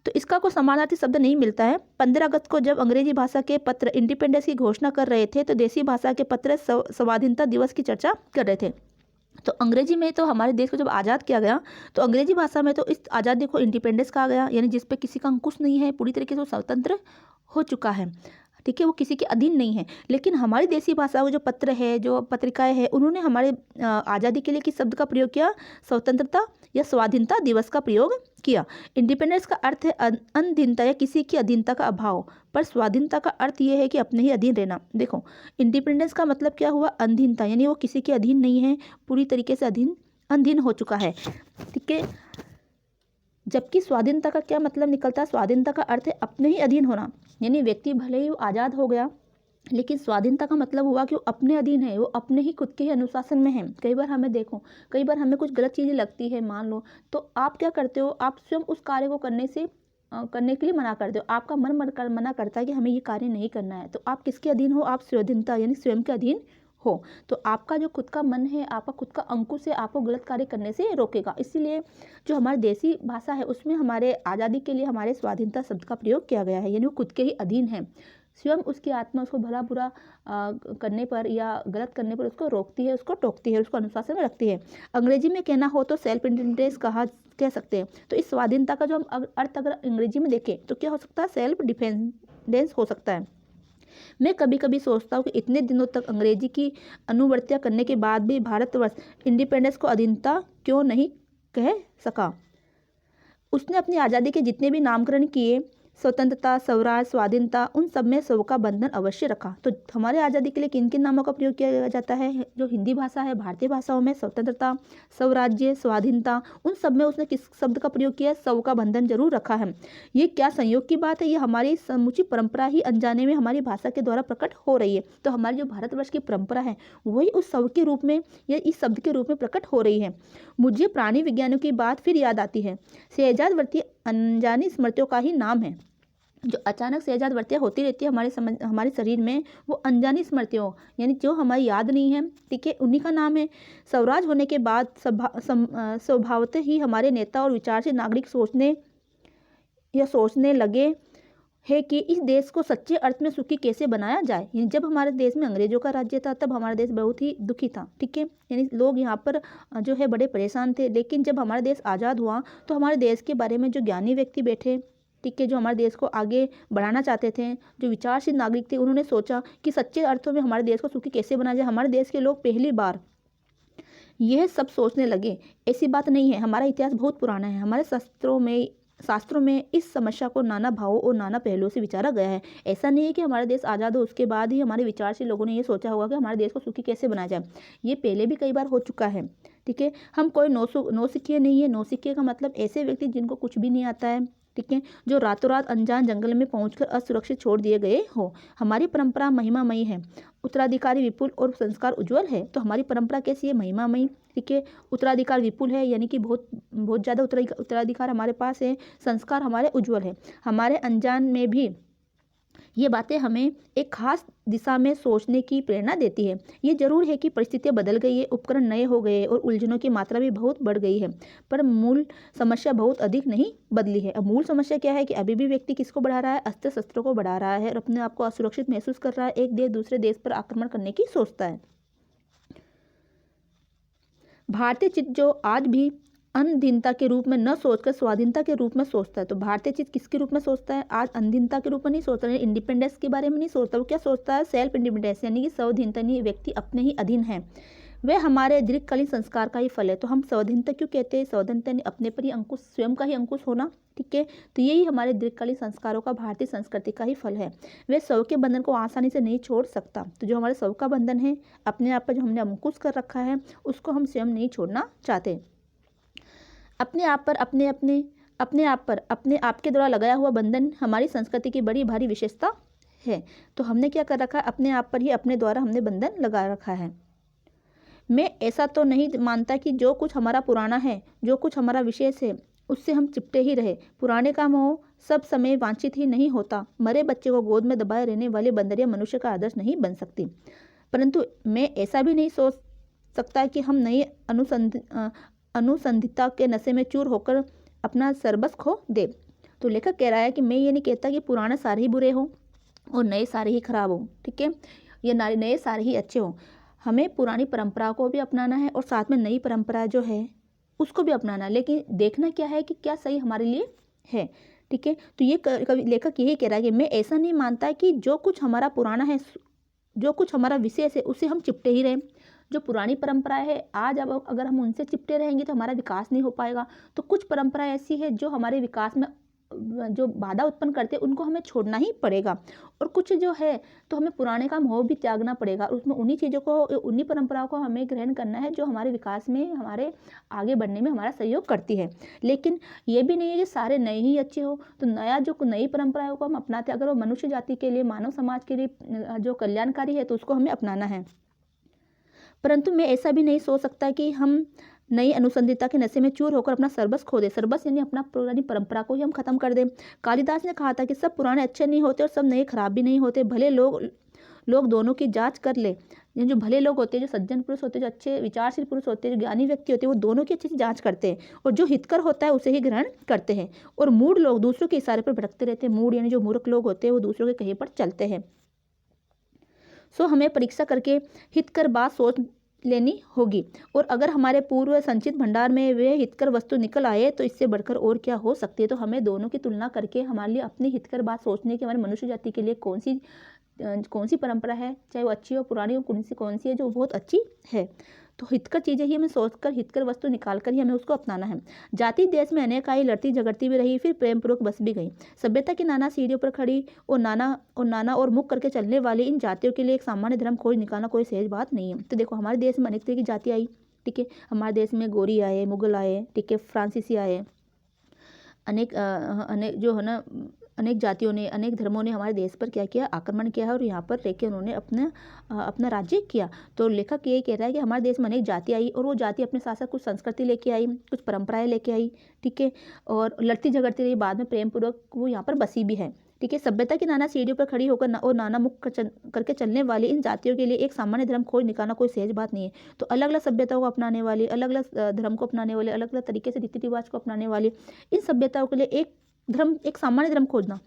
Speaker 1: तो इसका कोई समानार्थी शब्द नहीं मिलता है। 15 अगस्त को जब अंग्रेजी भाषा के पत्र इंडिपेंडेंस की घोषणा कर रहे थे तो देसी भाषा के पत्र स्वाधीनता दिवस की चर्चा कर रहे थे। तो अंग्रेजी में तो हमारे देश को जब आज़ाद किया गया तो अंग्रेजी भाषा में तो इस आज़ादी को इंडिपेंडेंस कहा गया, यानी जिस पे किसी का अंकुश नहीं है, पूरी तरीके से वो स्वतंत्र हो चुका है, ठीक है, वो किसी के अधीन नहीं है। लेकिन हमारी देसी भाषा के जो पत्र है, जो पत्रिकाएं हैं, उन्होंने हमारे आज़ादी के लिए किस शब्द का प्रयोग किया? स्वतंत्रता या स्वाधीनता दिवस का प्रयोग किया। इंडिपेंडेंस का अर्थ है अधीनता या किसी की अधीनता का अभाव, पर स्वाधीनता का अर्थ ये है कि अपने ही अधीन रहना। देखो, इंडिपेंडेंस का मतलब क्या हुआ? अधीनता, यानी वो किसी के अधीन नहीं है, पूरी तरीके से अधीन हो चुका है, ठीक है। जबकि स्वाधीनता का क्या मतलब निकलता है? स्वाधीनता का अर्थ है अपने ही अधीन होना, यानी व्यक्ति भले ही वो आज़ाद हो गया, लेकिन स्वाधीनता का मतलब हुआ कि वो अपने अधीन है, वो अपने ही खुद के ही अनुशासन में है। कई बार हमें कुछ गलत चीज़ें लगती है, मान लो, तो आप क्या करते हो? आप स्वयं उस कार्य को करने के लिए मना करते हो। आपका मन मना करता है कि हमें ये कार्य नहीं करना है, तो आप किसके अधीन हो? आप स्वाधीनता यानी स्वयं के अधीन हो। तो आपका जो खुद का मन है, आपका खुद का अंकुश है, आपको गलत कार्य करने से रोकेगा। इसीलिए जो हमारी देसी भाषा है उसमें हमारे आज़ादी के लिए हमारे स्वाधीनता शब्द का प्रयोग किया गया है, यानी वो खुद के ही अधीन है। स्वयं उसकी आत्मा उसको भला बुरा करने पर या गलत करने पर उसको रोकती है, उसको टोकती है, उसको अनुशासन में रखती है। अंग्रेजी में कहना हो तो सेल्फ इंडिपेंडेंस कह सकते हैं। तो इस स्वाधीनता का जो हम अर्थ अगर अंग्रेजी में देखें तो क्या हो सकता है? सेल्फ डिपेंडेंस हो सकता है। मैं कभी कभी सोचता हूँ कि इतने दिनों तक अंग्रेजी की अनुवर्तियाँ करने के बाद भी भारतवर्ष इंडिपेंडेंस को अधीनता क्यों नहीं कह सका। उसने अपनी आज़ादी के जितने भी नामकरण किए, स्वतंत्रता, स्वराज, स्वाधीनता, उन सब में स्व का बंधन अवश्य रखा। तो हमारे आज़ादी के लिए किन किन नामों का प्रयोग किया जाता है? जो हिंदी भाषा है, भारतीय भाषाओं में स्वतंत्रता, स्वराज्य, स्वाधीनता, उन सब में उसने किस शब्द का प्रयोग किया? स्व का बंधन जरूर रखा है। ये क्या संयोग की बात है? ये हमारी समूची परंपरा ही अनजाने में हमारी भाषा के द्वारा प्रकट हो रही है। तो हमारी जो भारतवर्ष की परंपरा है वही उस स्व के रूप में या इस शब्द के रूप में प्रकट हो रही है। मुझे प्राणी विज्ञानियों की बात फिर याद आती है। शहजादवर्ती अनजानी स्मृतियों का ही नाम है। जो अचानक शहजादवर्तियाँ होती रहती है हमारे शरीर में, वो अनजानी स्मृतियों यानी जो हमारी याद नहीं है, ठीक है, उन्हीं का नाम है। स्वराज होने के बाद स्वभावतः ही हमारे नेता और विचारशील नागरिक सोचने लगे है कि इस देश को सच्चे अर्थ में सुखी कैसे बनाया जाए। यानी जब हमारे देश में अंग्रेजों का राज्य था तब हमारा देश बहुत ही दुखी था, ठीक है, यानी लोग यहाँ पर जो है बड़े परेशान थे। लेकिन जब हमारा देश आज़ाद हुआ तो हमारे देश के बारे में जो ज्ञानी व्यक्ति बैठे, ठीक है, जो हमारे देश को आगे बढ़ाना चाहते थे, जो विचारशील नागरिक थे, उन्होंने सोचा कि सच्चे अर्थों में हमारे देश को सुखी कैसे बनाया जाए। हमारे देश के लोग पहली बार यह सब सोचने लगे। ऐसी बात नहीं है, हमारा इतिहास बहुत पुराना है। हमारे शास्त्रों में इस समस्या को नाना भावों और नाना पहलुओं से विचारा गया है। ऐसा नहीं है कि हमारा देश आज़ाद हो उसके बाद ही हमारे विचारशील लोगों ने ये सोचा होगा कि हमारे देश को सुखी कैसे बनाया जाए। ये पहले भी कई बार हो चुका है, ठीक है। हम कोई नौसिखिए नहीं है। नौसिखिए का मतलब ऐसे व्यक्ति जिनको कुछ भी नहीं आता है, ठीक है, जो रातों रात अनजान जंगल में पहुंचकर असुरक्षित छोड़ दिए गए हो। हमारी परंपरा महिमामयी है, उत्तराधिकारी विपुल और संस्कार उज्जवल है। तो हमारी परंपरा कैसी है? महिमामयी, ठीक है, उत्तराधिकार विपुल है, यानी कि बहुत बहुत ज़्यादा उत्तराधिकार हमारे पास है, संस्कार हमारे उज्जवल है। हमारे अनजान में भी ये बातें हमें एक खास दिशा में सोचने की प्रेरणा देती है। ये जरूर है कि परिस्थितियाँ बदल गई है, उपकरण नए हो गए और उलझनों की मात्रा भी बहुत बढ़ गई है, पर मूल समस्या बहुत अधिक नहीं बदली है। अब मूल समस्या क्या है कि अभी भी व्यक्ति किसको बढ़ा रहा है? अस्त्र शस्त्रों को बढ़ा रहा है और अपने आप को असुरक्षित महसूस कर रहा है। एक देश दूसरे देश पर आक्रमण करने की सोचता है। भारतीय चित्त जो आज भी अधीनता के रूप में न सोचकर स्वाधीनता के रूप में सोचता है। तो भारतीय चित्त किसके रूप में सोचता है? आज अधीनता के रूप में नहीं सोचता है, इंडिपेंडेंस के बारे में नहीं सोचता। वो क्या सोचता है? सेल्फ इंडिपेंडेंस, यानी कि स्वाधीनता, नहीं, व्यक्ति अपने ही अधीन है। वह हमारे दीर्घकालीन संस्कार का ही फल है। तो हम स्वाधीनता क्यों कहते हैं? स्वाधीनता यानी अपने पर ही अंकुश, स्वयं का ही अंकुश होना, ठीक है। तो यही हमारे दीर्घकालीन संस्कारों का, भारतीय संस्कृति का ही फल है। वह स्व के बंधन को आसानी से नहीं छोड़ सकता। तो जो हमारे स्व का बंधन है, अपने आप पर जो हमने अंकुश कर रखा है, उसको हम स्वयं नहीं छोड़ना चाहते। अपने आप के द्वारा लगाया हुआ बंधन हमारी संस्कृति की बड़ी भारी विशेषता है। तो हमने क्या कर रखा है? अपने आप पर ही अपने द्वारा हमने बंधन लगा रखा है। मैं ऐसा तो नहीं मानता कि जो कुछ हमारा पुराना है, जो कुछ हमारा विशेष है, उससे हम चिपटे ही रहे। पुराने का मोह सब समय वांछित ही नहीं होता। मरे बच्चे को गोद में दबाए रहने वाले बंदरिया मनुष्य का आदर्श नहीं बन सकती। परंतु मैं ऐसा भी नहीं सोच सकता कि हम नई अनुसंधिता के नशे में चूर होकर अपना सर्वस्व खो दे। तो लेखक कह रहा है कि मैं ये नहीं कहता कि पुराने सारे ही बुरे हो और नए सारे ही खराब हो, ठीक है, ये नए सारे ही अच्छे हो। हमें पुरानी परंपरा को भी अपनाना है और साथ में नई परंपरा जो है उसको भी अपनाना है, लेकिन देखना क्या है कि क्या सही हमारे लिए है, ठीक है। तो ये लेखक यही कह रहा है कि मैं ऐसा नहीं मानता कि जो कुछ हमारा पुराना है, जो कुछ हमारा विशेष है, उससे हम चिपटे ही रहें। जो पुरानी परंपराएं है, आज अब अगर हम उनसे चिपटे रहेंगे तो हमारा विकास नहीं हो पाएगा। तो कुछ परंपराएं ऐसी है जो हमारे विकास में जो बाधा उत्पन्न करते हैं, उनको हमें छोड़ना ही पड़ेगा। और कुछ जो है तो हमें पुराने का मोह भी त्यागना पड़ेगा। उसमें उन्हीं चीज़ों को, उन्हीं परंपराओं को हमें ग्रहण करना है जो हमारे विकास में, हमारे आगे बढ़ने में हमारा सहयोग करती है। लेकिन ये भी नहीं है कि सारे नए ही अच्छे हो। तो नई परंपराओं को हम अपनाते, अगर वो मनुष्य जाति के लिए, मानव समाज के लिए जो कल्याणकारी है, तो उसको हमें अपनाना है। परंतु मैं ऐसा भी नहीं सोच सकता कि हम नई अनुसंधिता के नशे में चूर होकर अपना सर्वस्व खो दे। सर्वस्व यानी अपना पुरानी परंपरा को ही हम खत्म कर दें। कालिदास ने कहा था कि सब पुराने अच्छे नहीं होते और सब नए खराब भी नहीं होते। भले लोग दोनों की जांच कर ले। जो भले लोग होते हैं, जो सज्जन पुरुष होते हैं, जो अच्छे विचारशील पुरुष होते हैं, जो ज्ञानी व्यक्ति होते हैं, वो दोनों की अच्छी से जांच करते हैं और जो हितकर होता है उसे ही ग्रहण करते हैं। और मूढ़ लोग दूसरों के इशारे पर भटकते रहते हैं। मूढ़ यानी जो मूर्ख लोग होते हैं, वो दूसरों के कहे पर चलते हैं। सो हमें परीक्षा करके हितकर बात सोच लेनी होगी। और अगर हमारे पूर्व संचित भंडार में वे हितकर वस्तु निकल आए तो इससे बढ़कर और क्या हो सकती है। तो हमें दोनों की तुलना करके हमारे लिए अपनी हितकर बात सोचने की, हमारे मनुष्य जाति के लिए कौन सी कौन सी परंपरा है, चाहे वो अच्छी हो पुरानी हो, कौन सी है जो बहुत अच्छी है। तो हितकर चीज़ें ही हमें सोचकर, हितकर वस्तु निकाल कर ही हमें उसको अपनाना है। जाति देश में अनेक आई, लड़ती झगड़ती भी रही, फिर प्रेम पूर्वक बस भी गई। सभ्यता की नाना सीढ़ियों पर खड़ी और नाना और मुख करके चलने वाली इन जातियों के लिए एक सामान्य धर्म खोज निकालना कोई सहज बात नहीं है। तो देखो हमारे देश में अनेक तरह की जाति आई, ठीक है। हमारे देश में गोरी आए, मुगल आए, ठीक है, फ्रांसीसी आए, अनेक जो है ना, अनेक जातियों ने, अनेक धर्मों ने हमारे देश पर क्या किया, आक्रमण किया है और यहाँ पर रहकर उन्होंने अपना राज्य किया। तो लेखक ये कह रहा है कि हमारे देश में अनेक जाति आई और वो जाति अपने साथ साथ कुछ संस्कृति लेके आई, कुछ परंपराएं लेके आई, ठीक है, और लड़ती झगड़ती रही, बाद में प्रेम पूर्वक वो यहाँ पर बसी भी है, ठीक है। सभ्यता की नाना सीढ़ियों पर खड़ी होकर और नाना मुख करके चलने वाली इन जातियों के लिए एक सामान्य धर्म खोज निकालना कोई सहज बात नहीं है। तो अलग अलग सभ्यताओं को अपनाने वाली, अलग अलग धर्म को अपनाने वाले, अलग अलग तरीके से रीति रिवाज को अपनाने वाली इन सभ्यताओं के लिए एक धर्म, एक सामान्य धर्म खोजना,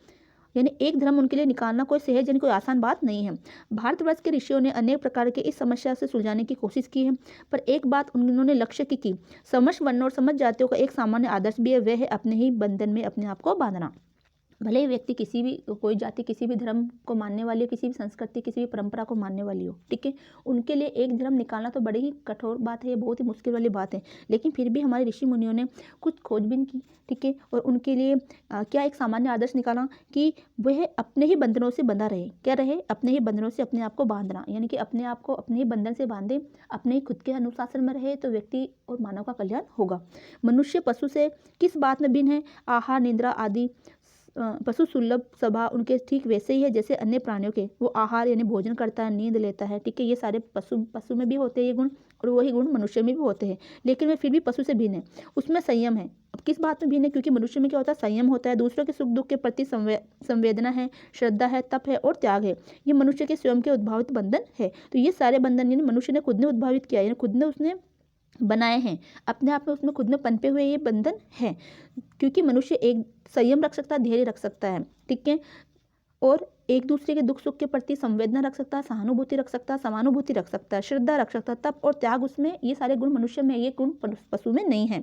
Speaker 1: यानी एक धर्म उनके लिए निकालना कोई सहज यानी कोई आसान बात नहीं है। भारतवर्ष के ऋषियों ने अनेक प्रकार के इस समस्या से सुलझाने की कोशिश की है, पर एक बात उन्होंने लक्ष्य की समस्त वर्णों और समस्त जातियों का एक सामान्य आदर्श भी है, वह है अपने ही बंधन में अपने आप को बांधना। भले ही व्यक्ति किसी भी, कोई जाति किसी भी धर्म को मानने वाली हो, किसी भी संस्कृति, किसी भी परंपरा को मानने वाली हो, ठीक है, उनके लिए एक धर्म निकालना तो बड़ी ही कठोर बात है, ये बहुत ही मुश्किल वाली बात है। लेकिन फिर भी हमारे ऋषि मुनियों ने कुछ खोजबीन की, ठीक है, और उनके लिए क्या एक सामान्य आदर्श निकाला कि वह अपने ही बंधनों से बंधा रहे। क्या रहे? अपने ही बंधनों से अपने आप को बांधना, यानी कि अपने आप को अपने ही बंधन से बांधे, अपने ही खुद के अनुशासन में रहे, तो व्यक्ति और मानव का कल्याण होगा। मनुष्य पशु से किस बात में भिन्न है? आहार, निद्रा आदि पशु सुलभ स्वभाव उनके ठीक वैसे ही है जैसे अन्य प्राणियों के। वो आहार यानी भोजन करता है, नींद लेता है, ठीक है, ये सारे पशु में भी होते हैं ये गुण, और वही गुण मनुष्य में भी होते हैं। लेकिन वे फिर भी पशु से भिन्न है, उसमें संयम है। अब किस बात में भिन्न है? क्योंकि मनुष्य में क्या होता है, संयम होता है, दूसरों के सुख दुख के प्रति संवेदना है, श्रद्धा है, तप है और त्याग है। ये मनुष्य के स्वयं के उद्भावित बंधन है। तो ये सारे बंधन यानी मनुष्य ने खुद ने उद्भावित किया, यानी खुद ने उसने बनाए हैं, अपने आप में उसमें खुद में पनपे हुए ये बंधन है। क्योंकि मनुष्य एक संयम रख सकता है, धैर्य रख सकता है, ठीक है, और एक दूसरे के दुख सुख के प्रति संवेदना रख सकता है, सहानुभूति रख सकता है, समानुभूति रख सकता है, श्रद्धा रख सकता है, तप और त्याग उसमें, ये सारे गुण मनुष्य में, ये गुण पशु में नहीं है।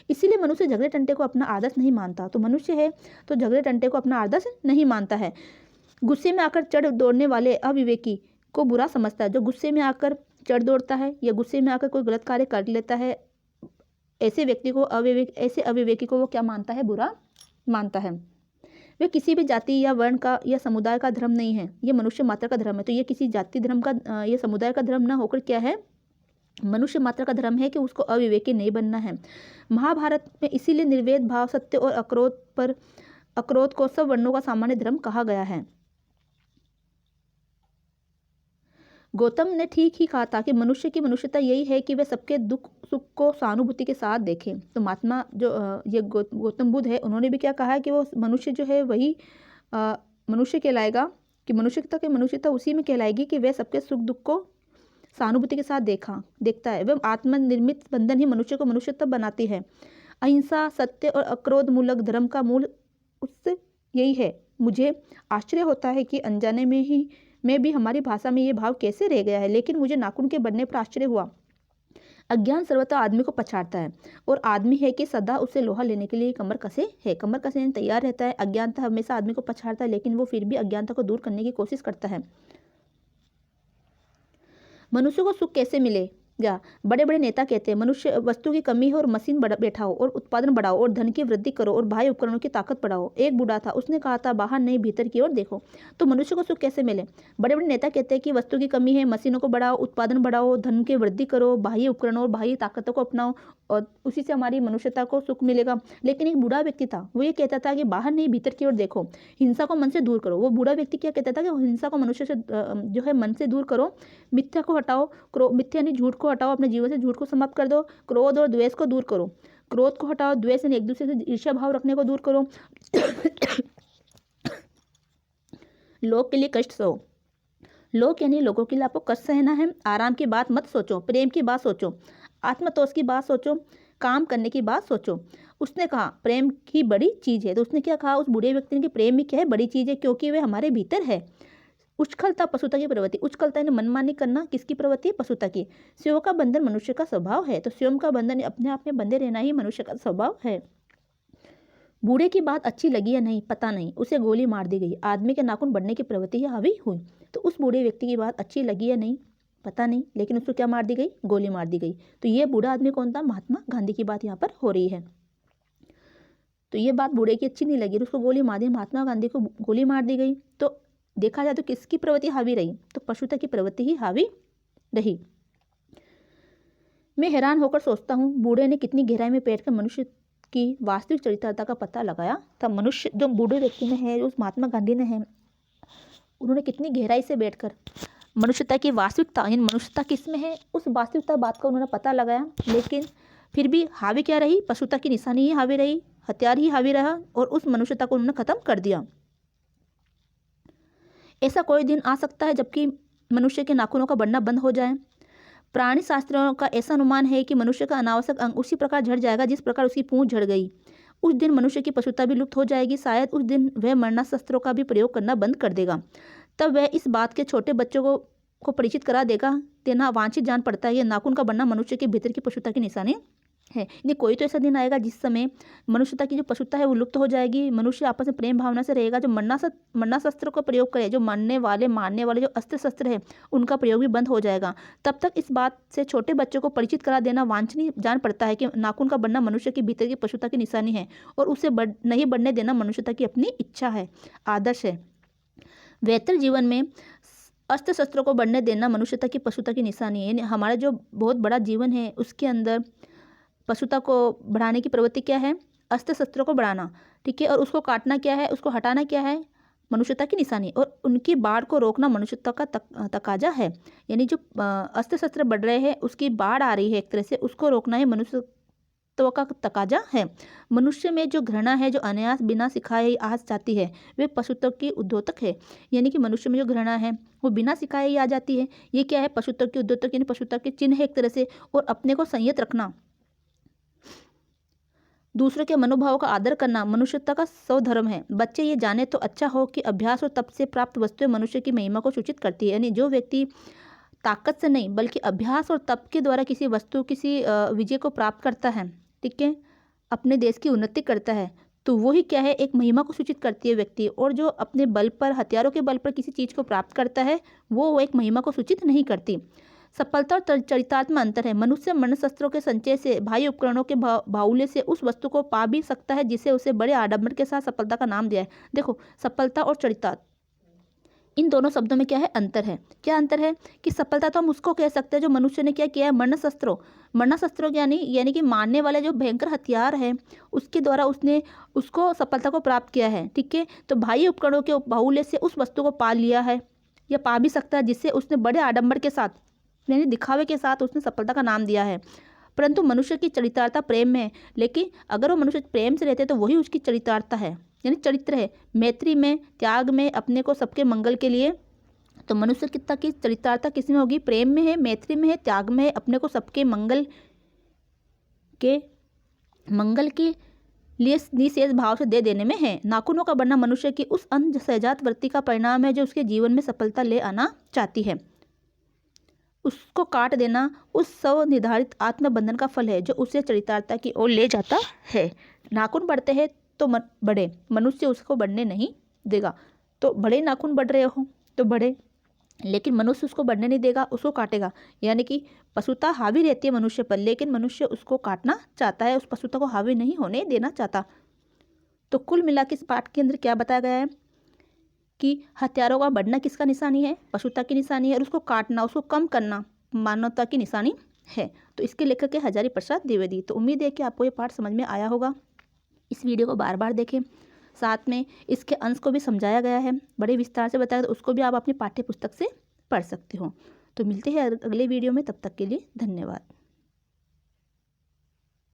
Speaker 1: इसीलिए मनुष्य झगड़े टंटे को अपना आदर्श नहीं मानता। तो मनुष्य है तो झगड़े टंटे को अपना आदर्श नहीं मानता है। गुस्से में आकर चढ़ दौड़ने वाले अविवेकी को बुरा समझता है। जो गुस्से में आकर चढ़ दौड़ता है या गुस्से में आकर कोई गलत कार्य कर लेता है, ऐसे व्यक्ति को ऐसे अविवेकी को वो क्या मानता है? बुरा मानता है। वे किसी भी जाति या वर्ण का या समुदाय का धर्म नहीं है, ये मनुष्य मात्र का धर्म है। तो ये किसी जाति धर्म का या समुदाय का धर्म ना होकर क्या है? मनुष्य मात्र का धर्म है कि उसको अविवेकी नहीं बनना है। महाभारत में इसीलिए निर्वेद भाव, सत्य और अक्रोध को सब वर्णों का सामान्य धर्म कहा गया है। गौतम ने ठीक ही कहा था कि मनुष्य की मनुष्यता यही है कि वह सबके दुख सुख को सहानुभूति के साथ देखे। तो महात्मा जो ये गौतम बुद्ध है, उन्होंने भी क्या कहा है कि वो मनुष्य जो है वही मनुष्य कहलाएगा, कि मनुष्यता उसी में कहलाएगी कि वह सबके सुख दुख को सहानुभूति के साथ देखता है। एवं आत्मनिर्मित बंधन ही मनुष्य को मनुष्य तब बनाती है। अहिंसा, सत्य और अक्रोध मूलक धर्म का मूल उससे यही है। मुझे आश्चर्य होता है कि अनजाने में भी हमारी भाषा में ये भाव कैसे रह गया है, लेकिन मुझे नाखून के बढ़ने पर आश्चर्य हुआ। अज्ञान सर्वथा आदमी को पछाड़ता है, और आदमी है कि सदा उसे लोहा लेने के लिए कमर कसे तैयार रहता है। अज्ञानता हमेशा आदमी को पछाड़ता है, लेकिन वो फिर भी अज्ञानता को दूर करने की कोशिश करता है। मनुष्य को सुख कैसे मिलेगा? बड़े बड़े नेता कहते हैं मनुष्य वस्तु की कमी है और मशीन बैठाओ और उत्पादन बढ़ाओ और धन की वृद्धि करो और बाह्य उपकरणों की ताकत बढ़ाओ। एक बूढ़ा था, उसने कहा था बाहर नहीं भीतर की ओर देखो। तो मनुष्य को सुख कैसे मिले? बड़े बड़े नेता कहते हैं कि वस्तु की कमी है, मशीनों को बढ़ाओ, उत्पादन बढ़ाओ, धन की वृद्धि करो, बाह्य उपकरणों और बाह्य ताकतों को अपनाओ और उसी से हमारी मनुष्यता को सुख मिलेगा। लेकिन एक बूढ़ा व्यक्ति था, वो ये कहता था कि बाहर नहीं भीतर की ओर देखो, हिंसा को मन से दूर करो। वो बूढ़ा व्यक्ति क्या कहता था कि हिंसा को मनुष्य से जो है मन से दूर करो, मिथ्या को हटाओ, मिथ्या यानी झूठ को हटाओ, अपने जीवन से झूठ को समाप्त कर दो, क्रोध और द्वेष को दूर करो, क्रोध को हटाओ, द्वेष यानी एक दूसरे से ईर्ष्या भाव रखने को दूर करो। लोग के लिए कष्ट सहो, लोग यानी लोगों के लिए आपको कष्ट सहना है। आराम की बात मत सोचो, प्रेम की बात सोचो, आत्मतोष की बात सोचो, काम करने की बात सोचो। उसने कहा प्रेम की बड़ी चीज़ है। तो उसने क्या कहा उस बूढ़े व्यक्ति ने कि प्रेम ही क्या है? बड़ी चीज़ है, क्योंकि वह हमारे भीतर है। उच्छलता पशुता की प्रवृत्ति, उच्छलता यानी मनमानी करना किसकी प्रवृत्ति है? पशुता की। स्वयं का बंधन मनुष्य का स्वभाव है। तो स्वयं का बंधन अपने आप में बंधे रहना ही मनुष्य का स्वभाव है। बूढ़े की बात अच्छी लगी या नहीं पता नहीं, उसे गोली मार दी गई। आदमी के नाखून बढ़ने की प्रवृत्ति हावी हुई। तो उस बूढ़े व्यक्ति की बात अच्छी लगी या नहीं पता नहीं, लेकिन उसको क्या मार दी गई, गोली मार दी गई। तो ये बूढ़ा आदमी कौन था, महात्मा गांधी की बात यहाँ पर हो रही है। तो ये बात बूढ़े की अच्छी नहीं लगी, उसको गोली मार दी, महात्मा गांधी को गोली मार दी गई। तो देखा जाए तो किसकी प्रवृत्ति हावी रही, तो पशुता की प्रवृत्ति ही हावी रही। मैं हैरान होकर सोचता हूँ बूढ़े ने कितनी गहराई में बैठकर मनुष्य की वास्तविक चरित्रता का पता लगाया था। मनुष्य जो बूढ़े व्यक्ति में है, उस महात्मा गांधी ने है, उन्होंने कितनी गहराई से बैठकर मनुष्यता की वास्तविकता, यानी मनुष्यता किसमें है, उस वास्तविकता बात का उन्होंने पता लगाया। लेकिन फिर भी हावी क्या रही, पशुता की निशानी ही हावी रही, हथियार ही हावी रहा और उस मनुष्यता को उन्होंने खत्म कर दिया। ऐसा कोई दिन आ सकता है जबकि मनुष्य के नाखूनों का बढ़ना बंद हो जाए। प्राणी शास्त्रियों का ऐसा अनुमान है कि मनुष्य का अनावश्यक अंग उसी प्रकार झड़ जाएगा जिस प्रकार उसकी पूंछ झड़ गई। उस दिन मनुष्य की पशुता भी लुप्त हो जाएगी। शायद उस दिन वह मरणास्त्रों का भी प्रयोग करना बंद कर देगा। तब वह इस बात के छोटे बच्चों को परिचित करा देना वांछित जान पड़ता है। यह नाखून का बढ़ना मनुष्य के भीतर की पशुता की निशानी है। यानी कोई तो ऐसा दिन आएगा जिस समय मनुष्यता की जो पशुता है वो लुप्त हो जाएगी। मनुष्य आपस में प्रेम भावना से रहेगा। जो मरणास्त्र का प्रयोग करे, जो मारने वाले जो अस्त्र शस्त्र है, उनका प्रयोग भी बंद हो जाएगा। तब तक इस बात से छोटे बच्चों को परिचित करा देना वांछनीय जान पड़ता है कि नाखून का बढ़ना मनुष्य के भीतर की पशुता की निशानी है और उसे नहीं बढ़ने देना मनुष्यता की अपनी इच्छा है, आदर्श है। बेहतर जीवन में अस्त्र शस्त्रों को बढ़ने देना मनुष्यता की पशुता की निशानी है। यानी हमारा जो बहुत बड़ा जीवन है उसके अंदर पशुता को बढ़ाने की प्रवृत्ति क्या है, अस्त्र शस्त्रों को बढ़ाना, ठीक है, और उसको काटना क्या है, उसको हटाना क्या है, मनुष्यता की निशानी, और उनकी बाढ़ को रोकना मनुष्यता का तकाजा है। यानी जो अस्त्र शस्त्र बढ़ रहे हैं उसकी बाढ़ आ रही है एक तरह से, उसको रोकना ही मनुष्यत्व का तकाजा है। मनुष्य में जो घृणा है, जो अनायास बिना सिखाए ही आ जाती है, वे पशुत्व की उद्योतक है। यानी कि मनुष्य में जो घृणा है वो बिना सिखाए ही आ जाती है। ये क्या है, पशुत्व की उद्योतक, यानी पशुत्व के चिन्ह है एक तरह से। और अपने को संयत रखना, दूसरों के मनोभाव का आदर करना मनुष्यता का स्वधर्म है। बच्चे ये जाने तो अच्छा हो कि अभ्यास और तप से प्राप्त वस्तुएं मनुष्य की महिमा को सूचित करती है। यानी जो व्यक्ति ताकत से नहीं बल्कि अभ्यास और तप के द्वारा किसी वस्तु, किसी विजय को प्राप्त करता है, ठीक है, अपने देश की उन्नति करता है, तो वही क्या है, एक महिमा को सूचित करती है व्यक्ति। और जो अपने बल पर, हथियारों के बल पर किसी चीज़ को प्राप्त करता है वो एक महिमा को सूचित नहीं करती। सफलता और चरितार्थ में अंतर है। मनुष्य मरणशस्त्रों के संचय से, भारी उपकरणों के बाहुल्य से उस वस्तु को पा भी सकता है जिसे उसे बड़े आडंबर के साथ सफलता का नाम दिया है। देखो, सफलता और चरितार्थ, इन दोनों शब्दों में क्या है, अंतर है। क्या अंतर है कि सफलता तो हम उसको कह सकते हैं जो मनुष्य ने क्या किया है, मरणशस्त्रों यानी कि मारने वाले जो भयंकर हथियार है उसके द्वारा उसने उसको सफलता को प्राप्त किया है, ठीक है। तो भारी उपकरणों के बाहुल्य से उस वस्तु को पा लिया है या पा भी सकता है जिससे उसने बड़े आडंबर के साथ, यानी दिखावे के साथ उसने सफलता का नाम दिया है। परंतु मनुष्य की चरितार्थता प्रेम में है। लेकिन अगर वो मनुष्य प्रेम से रहते तो वही उसकी चरितार्थता है, यानी चरित्र है। मैत्री में, त्याग में, अपने को सबके मंगल के लिए। तो मनुष्य कितना की चरितार्थता किस में होगी, प्रेम में है, मैत्री में है, त्याग में है, अपने को सबके मंगल के लिए निःशेष भाव से दे देने में है। नाखूनों का बढ़ना मनुष्य की उस अंध सहजात वृत्ति का परिणाम है जो उसके जीवन में सफलता ले आना चाहती है। उसको काट देना उस स्वनिर्धारित आत्मबंधन का फल है जो उसे चरितार्थता की ओर ले जाता है। नाखून बढ़ते हैं तो बढ़े, मनुष्य उसको बढ़ने नहीं देगा। तो बड़े नाखून बढ़ रहे हो तो बढ़े, लेकिन मनुष्य उसको बढ़ने नहीं देगा, उसको काटेगा। यानी कि पशुता हावी रहती है मनुष्य पर, लेकिन मनुष्य उसको काटना चाहता है, उस पशुता को हावी नहीं होने देना चाहता। तो कुल मिला के इस पाठ के अंदर क्या बताया गया है कि हथियारों का बढ़ना किसका निशानी है, पशुता की निशानी है, और उसको काटना, उसको कम करना मानवता की निशानी है। तो इसके लेखक है हजारी प्रसाद द्विवेदी। तो उम्मीद है कि आपको ये पाठ समझ में आया होगा। इस वीडियो को बार बार देखें, साथ में इसके अंश को भी समझाया गया है, बड़े विस्तार से बताया, तो उसको भी आप अपनी पाठ्य पुस्तक से पढ़ सकते हो। तो मिलते हैं अगले वीडियो में, तब तक के लिए धन्यवाद।